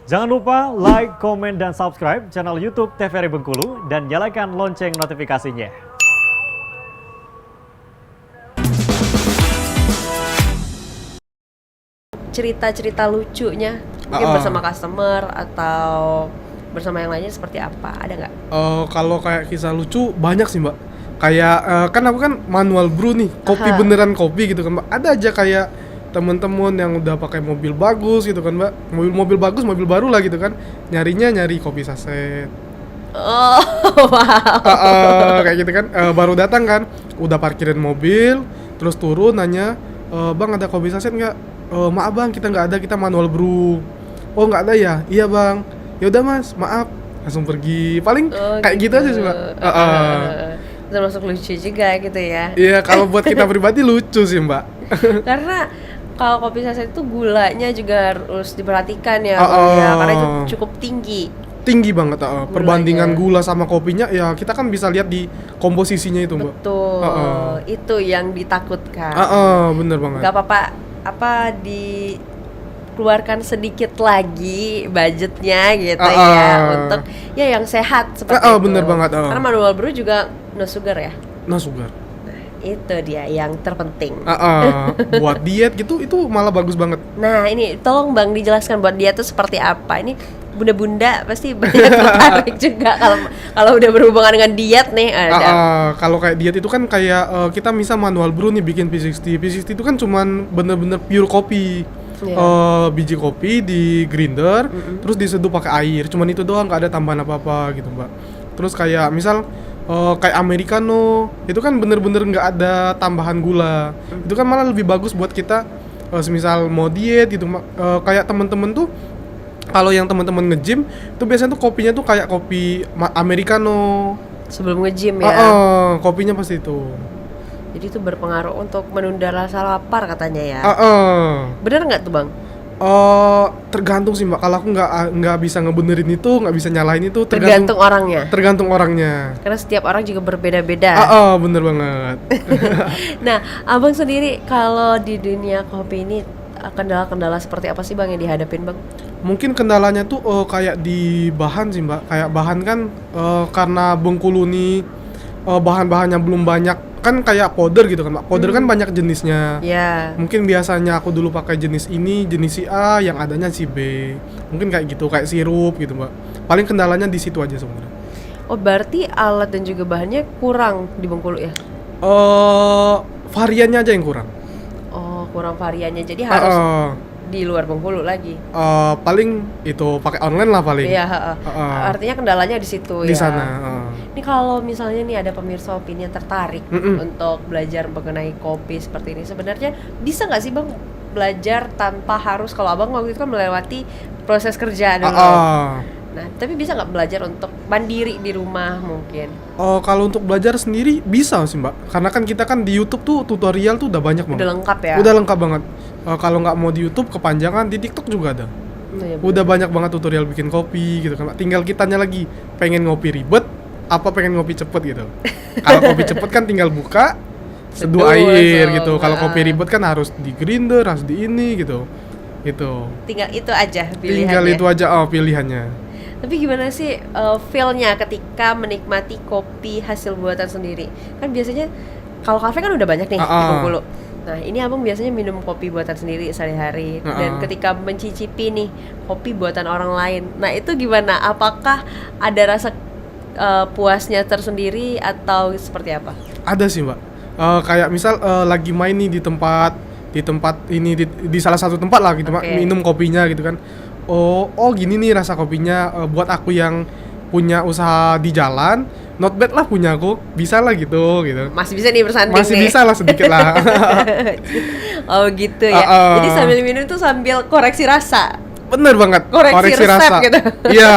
Jangan lupa like, komen, dan subscribe channel YouTube TVRI Bengkulu dan nyalakan lonceng notifikasinya. Cerita-cerita lucunya mungkin bersama customer atau bersama yang lainnya seperti apa? Ada nggak? Kalau kayak kisah lucu banyak sih mbak. Kayak kan aku kan manual brew nih, kopi beneran kopi gitu kan mbak. Ada aja kayak temen-temen yang udah pakai mobil bagus gitu kan mbak, mobil bagus, mobil baru lah gitu kan, nyari kopi saset. Oh, wow. Kayak gitu kan, baru datang kan, udah parkirin mobil, terus turun nanya, bang ada kopi saset nggak? Maaf bang, kita nggak ada, kita manual brew. Oh nggak ada ya? Iya bang. Yaudah mas, maaf. Langsung pergi. Paling kayak gitu aja sih mbak. Termasuk lucu juga gitu ya. Iya, kalau buat kita pribadi lucu sih mbak. Karena kalau kopi saset itu gulanya juga harus diperhatikan ya, ya karena itu cukup tinggi. Tinggi banget, perbandingan gula sama kopinya ya kita kan bisa lihat di komposisinya itu mbak. Betul, itu yang ditakutkan. Bener banget. Gak apa-apa, dikeluarkan sedikit lagi budgetnya gitu ya untuk ya yang sehat seperti itu. Bener banget. Karena manual brew juga no sugar ya. No sugar. Itu dia yang terpenting. Buat diet gitu itu malah bagus banget. Nah ini tolong bang dijelaskan buat diet itu seperti apa. Ini bunda-bunda pasti banyak tertarik juga kalau udah berhubungan dengan diet nih. Kalau kayak diet itu kan kayak kita misal manual brew nih bikin P60. P60 itu kan cuman bener-bener pure kopi. Biji kopi di grinder, terus diseduh pakai air. Cuman itu doang, nggak ada tambahan apa-apa gitu mbak. Terus kayak misal kayak americano itu kan bener-bener nggak ada tambahan gula. Itu kan malah lebih bagus buat kita semisal mau diet gitu. Kayak temen-temen tuh kalau yang temen-temen nge-gym itu biasanya tuh kopinya tuh kayak kopi americano sebelum nge-gym ya. Kopinya pasti itu. Jadi itu berpengaruh untuk menunda rasa lapar katanya ya. Bener nggak tuh bang? Tergantung sih mbak. Kalau aku nggak bisa ngebenerin itu, nggak bisa nyalain itu. Tergantung orangnya. Tergantung orangnya. Karena setiap orang juga berbeda-beda. Bener banget. Nah, abang sendiri kalau di dunia kopi ini kendala-kendala seperti apa sih bang yang dihadapin bang? Mungkin kendalanya tuh kayak di bahan sih mbak. Kayak bahan kan karena Bengkulu nih bahan-bahannya belum banyak. Kan kayak powder gitu kan mbak. Powder kan banyak jenisnya. Mungkin biasanya aku dulu pakai jenis ini, jenis si A, yang adanya si B. Mungkin kayak gitu, kayak sirup gitu mbak. Paling kendalanya di situ aja sebenarnya. Oh berarti alat dan juga bahannya kurang di Bengkulu ya? Variannya aja yang kurang. Oh kurang variannya, jadi harus di luar Bengkulu lagi. Paling itu pakai online lah paling. Iya. Artinya kendalanya di situ di ya. sana. Ini kalau misalnya nih ada pemirsa opini yang tertarik untuk belajar mengenai kopi seperti ini, sebenarnya bisa nggak sih bang belajar tanpa harus, kalau abang waktu itu kan melewati proses kerja dulu. Nah, tapi bisa nggak belajar untuk mandiri di rumah mungkin? Kalau untuk belajar sendiri bisa sih mbak, karena kan kita kan di YouTube tuh tutorial tuh udah banyak banget. Udah lengkap ya? Udah lengkap banget. Kalau nggak mau di YouTube kepanjangan di TikTok juga ada. Udah banyak banget tutorial bikin kopi gitu kan. Tinggal kitanya lagi pengen ngopi ribet, apa pengen ngopi cepet gitu. Kalau kopi cepet kan tinggal buka, seduh air gitu. Kalau kopi ribet kan harus di grinder, harus di ini gitu. Gitu. Tinggal itu aja pilihannya. Tinggal itu aja pilihannya. Tapi gimana sih feel-nya ketika menikmati kopi hasil buatan sendiri? Kan biasanya kalau kafe kan udah banyak nih di Bengkulu. Nah ini abang biasanya minum kopi buatan sendiri sehari-hari. Dan ketika mencicipi nih kopi buatan orang lain, nah itu gimana? Apakah ada rasa puasnya tersendiri atau seperti apa? Ada sih mbak. Kayak misal lagi main nih di tempat ini di salah satu tempat lah gitu mbak, minum kopinya gitu kan. Oh gini nih rasa kopinya, buat aku yang punya usaha di jalan, not bad lah punya aku, bisa lah gitu. Masih bisa nih bersanding. Masih bisa lah sedikit lah. Oh gitu ya. Jadi sambil minum tuh sambil koreksi rasa. Bener banget. Koreksi resep rasa. Gitu. Iya.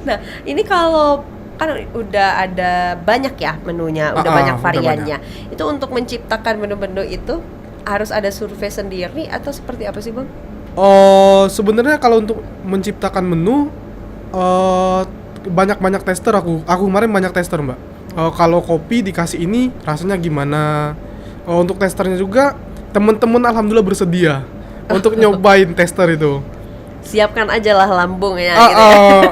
Nah ini kalau kan udah ada banyak ya menunya, udah banyak variannya. Itu untuk menciptakan menu-menu itu harus ada survei sendiri atau seperti apa sih bang? Sebenarnya kalau untuk menciptakan menu banyak tester aku kemarin banyak tester mbak. Kalau kopi dikasih ini rasanya gimana, untuk testernya juga temen-temen alhamdulillah bersedia untuk nyobain tester itu. siapkan aja lah lambungnya Ah, gitu ya.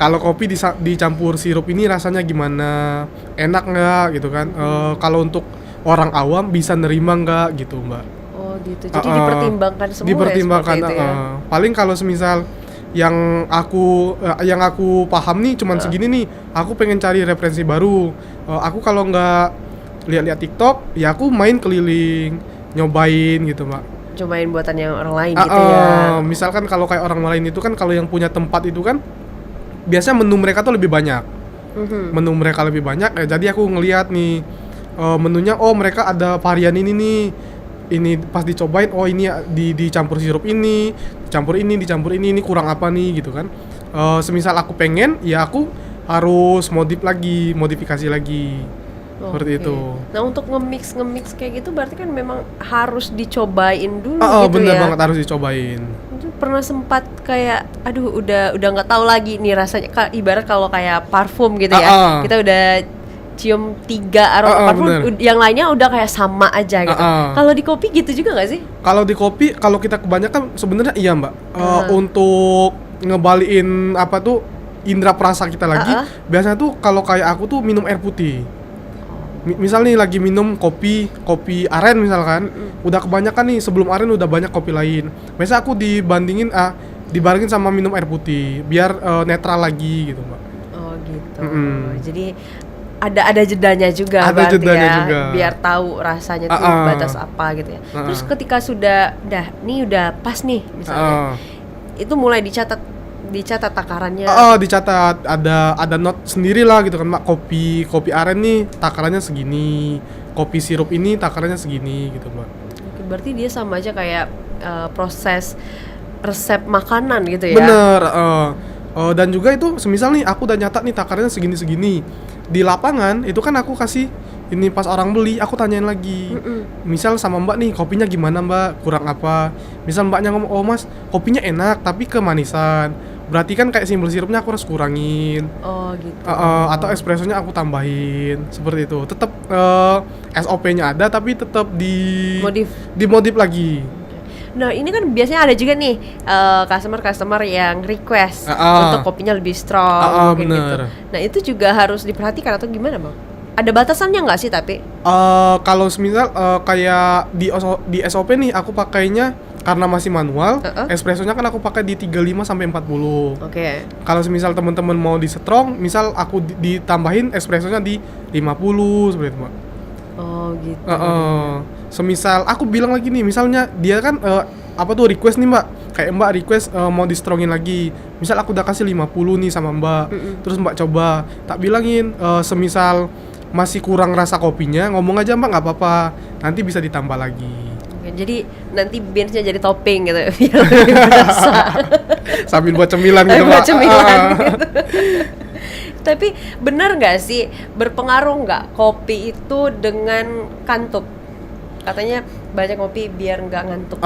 Kalau kopi dicampur sirup ini rasanya gimana? Enak nggak gitu kan? Kalau untuk orang awam bisa nerima nggak gitu, Mbak? Oh gitu. Jadi dipertimbangkan semua Dipertimbangkan, ya seperti itu ya. paling kalau semisal yang aku paham nih cuman segini nih, aku pengen cari referensi baru. Aku kalau nggak lihat-lihat TikTok, ya aku main keliling, nyobain gitu, Mbak. Cobain buatan yang orang lain gitu ya. Misalkan kalau kayak orang lain itu kan kalau yang punya tempat itu kan biasanya menu mereka tuh lebih banyak. Menu mereka lebih banyak, jadi aku ngelihat nih menunya, oh mereka ada varian ini nih. Ini pas dicobain, oh ini dicampur sirup ini, dicampur ini kurang apa nih gitu kan. Semisal aku pengen, ya aku harus modifikasi lagi. Seperti Oke. itu. Nah untuk nge-mix kayak gitu berarti kan memang harus dicobain dulu gitu Bener ya. banget, harus dicobain. Itu pernah sempat kayak aduh udah nggak tahu lagi nih rasanya, ibarat kalau kayak parfum gitu ya. Kita udah cium 3 aroma parfum, yang lainnya udah kayak sama aja gitu. Kalau di kopi gitu juga nggak sih? Kalau di kopi, kalau kita kebanyakan sebenarnya iya, Mbak. Untuk ngebalikin apa tuh indera perasa kita lagi, biasanya tuh kalau kayak aku tuh minum air putih. Misal nih lagi minum kopi aren misalkan, udah kebanyakan nih, sebelum aren udah banyak kopi lain. Biasanya aku dibarengin sama minum air putih biar netral lagi gitu, Mbak. Oh gitu. Jadi ada jedanya juga, ada berarti jedanya ya, juga. biar tahu rasanya tuh batas apa gitu ya. Terus ketika udah pas nih misalnya, itu mulai dicatat takarannya. Dicatat, ada note sendiri lah gitu kan, Mak. Kopi aren nih takarannya segini, kopi sirup ini takarannya segini gitu, Mbak. Oke, berarti dia sama aja kayak proses resep makanan gitu ya. Bener. Dan juga itu semisal nih aku udah nyatat nih takarannya segini di lapangan, itu kan aku kasih ini pas orang beli, aku tanyain lagi. Misal sama Mbak nih, kopinya gimana Mbak, kurang apa. Misal Mbaknya ngomong, oh Mas kopinya enak tapi kemanisan, berarti kan kayak simbol sirupnya aku harus kurangin. Oh gitu. Atau espressonya aku tambahin, seperti itu. Tetap SOP-nya ada tapi tetap dimodif lagi. Nah ini kan biasanya ada juga nih customer yang request untuk kopinya lebih strong kayak gitu. Nah itu juga harus diperhatikan atau gimana Bang? Ada batasannya nggak sih tapi? Kalau semisal kayak di SOP nih aku pakainya karena masih manual, espressonya kan aku pakai di 35 sampai 40. Oke. Kalau semisal teman-teman mau di strong, misal aku ditambahin espressonya di 50 seperti itu, Mbak. Oh gitu. Semisal aku bilang lagi nih, misalnya dia kan request nih Mbak, kayak Mbak request mau di strongin lagi. Misal aku udah kasih 50 nih sama Mbak, terus Mbak coba, tak bilangin semisal masih kurang rasa kopinya, ngomong aja Mbak, nggak apa-apa, nanti bisa ditambah lagi. Oke, jadi nanti beansnya jadi topping gitu biar lebih berasa. Sambil buat cemilan gitu, buat Mbak. cemilan gitu. Tapi benar nggak sih, berpengaruh nggak kopi itu dengan kantuk? Katanya banyak kopi biar nggak ngantuk.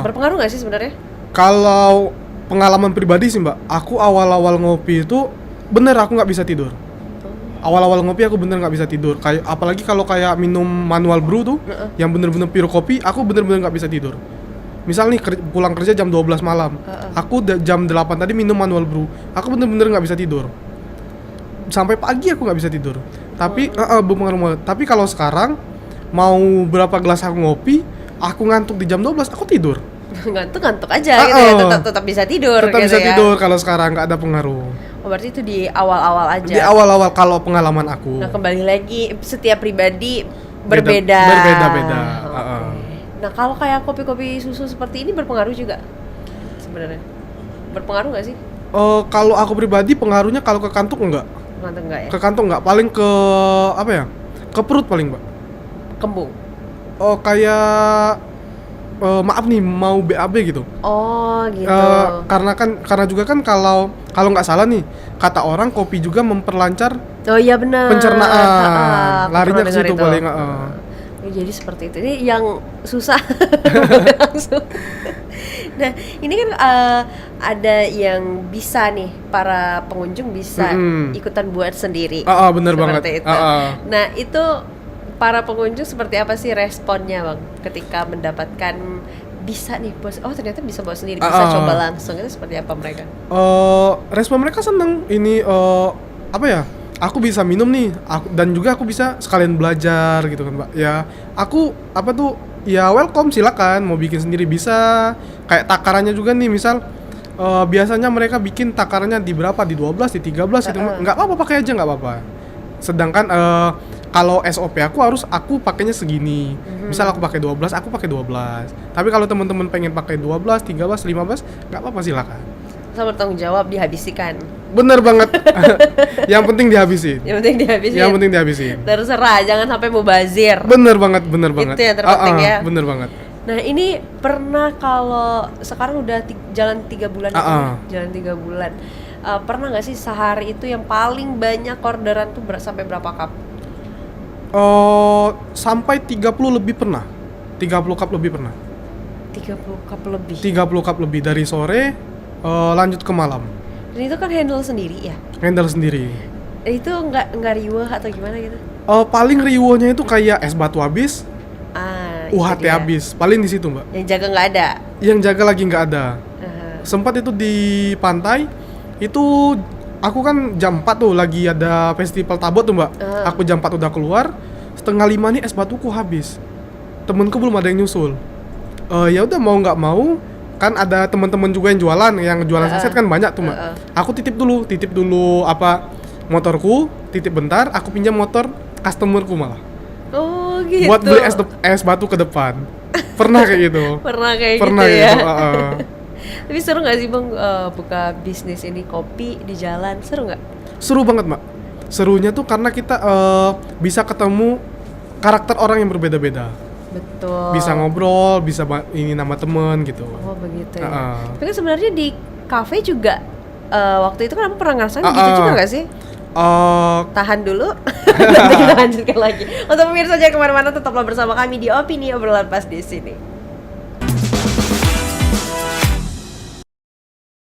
Berpengaruh nggak sih sebenarnya? Kalau pengalaman pribadi sih Mbak, aku awal-awal ngopi itu bener aku nggak bisa tidur. Awal-awal ngopi aku bener nggak bisa tidur. Kayak apalagi kalau kayak minum manual brew tuh, yang bener-bener pure kopi, aku bener-bener nggak bisa tidur. Misal nih pulang kerja jam 12 malam, aku jam 8 tadi minum manual brew, aku bener-bener nggak bisa tidur. Sampai pagi aku nggak bisa tidur. Tapi berpengaruh banget. Tapi kalau sekarang mau berapa gelas aku ngopi, aku ngantuk di jam 12, aku tidur. Ngantuk aja gitu ya, tetap bisa tidur. Tetap gitu bisa ya. tidur kalau sekarang, nggak ada pengaruh. Oh, berarti itu di awal-awal aja. Di awal-awal kalau pengalaman aku. Nah kembali lagi setiap pribadi berbeda. Berbeda-beda. Nah kalau kayak kopi-kopi susu seperti ini berpengaruh juga sebenarnya. Berpengaruh nggak sih? Kalau aku pribadi pengaruhnya kalau ke kantuk enggak. Ngantuk nggak ya? Ke kantung enggak, paling ke apa ya? Ke perut paling, Mbak. Kembung. Kayak maaf nih mau BAB gitu. Oh gitu. Karena juga kan kalau nggak salah nih, kata orang kopi juga memperlancar Oh iya benar. pencernaan. Larinya ke situ paling. Jadi seperti itu. Ini yang susah langsung. Nah, ini kan ada yang bisa nih para pengunjung bisa ikutan buat sendiri. Bener banget. Itu. Nah, itu para pengunjung seperti apa sih responnya Bang ketika mendapatkan bisa nih bos, oh ternyata bisa bawa sendiri, bisa coba langsung, itu seperti apa mereka? Respon mereka seneng ini apa ya, aku bisa minum nih, dan juga aku bisa sekalian belajar gitu kan Mbak. Ya aku apa tuh ya welcome, silakan mau bikin sendiri bisa. Kayak takarannya juga nih, misal biasanya mereka bikin takarannya di berapa, di 12, di 13 gitu. Nggak apa-apa, pakai aja nggak apa-apa. Sedangkan kalau SOP aku pakainya segini. Misal aku pakai 12, aku pakai 12. Tapi kalau teman-teman pengen pakai 12, 13, 15, nggak apa-apa, silakan. Sama bertanggung jawab, dihabiskan. Bener banget. Yang penting dihabisin. Yang penting dihabisin. Terserah, jangan sampai mubazir. Bener banget. Itu yang terpenting ya. Bener banget. Nah ini pernah, kalau sekarang udah jalan 3 bulan, jalan 3 bulan. Pernah nggak sih sehari itu yang paling banyak orderan tuh sampai berapa cup? Sampai 30 lebih pernah. 30 cup lebih pernah. 30 cup lebih. 30 cup lebih dari sore lanjut ke malam. Dan itu kan handle sendiri ya? Handle sendiri. Itu nggak riweh atau gimana gitu? Paling riwehnya itu kayak es batu habis, UHT habis. Paling di situ Mbak. Yang jaga nggak ada? Yang jaga lagi nggak ada. Sempat itu di pantai, itu aku kan jam 4 tuh lagi ada festival tabot tuh Mbak. Aku jam 4 udah keluar, setengah 5 nih es batuku habis. Temenku belum ada yang nyusul. Ya udah mau nggak mau, kan ada teman-teman juga yang jualan saset kan banyak tuh Mbak. Aku titip dulu apa motorku, titip bentar, aku pinjam motor customerku malah. Oh gitu. Buat beli es batu ke depan. Pernah kayak gitu. Pernah kayak gitu ya. Gitu, Tapi seru nggak sih Bang buka bisnis ini kopi di jalan, seru nggak? Seru banget Mbak. Serunya tuh karena kita bisa ketemu karakter orang yang berbeda-beda. Betul. Bisa ngobrol, bisa ini nama temen gitu. Oh begitu ya. Tapi kan sebenarnya di kafe juga waktu itu kan aku pernah ngerasain gitu juga nggak sih? Tahan dulu, nanti kita lanjutkan lagi. Untuk pemirsa jangan kemana-mana, tetaplah bersama kami di Opini Obrolan Pas di sini.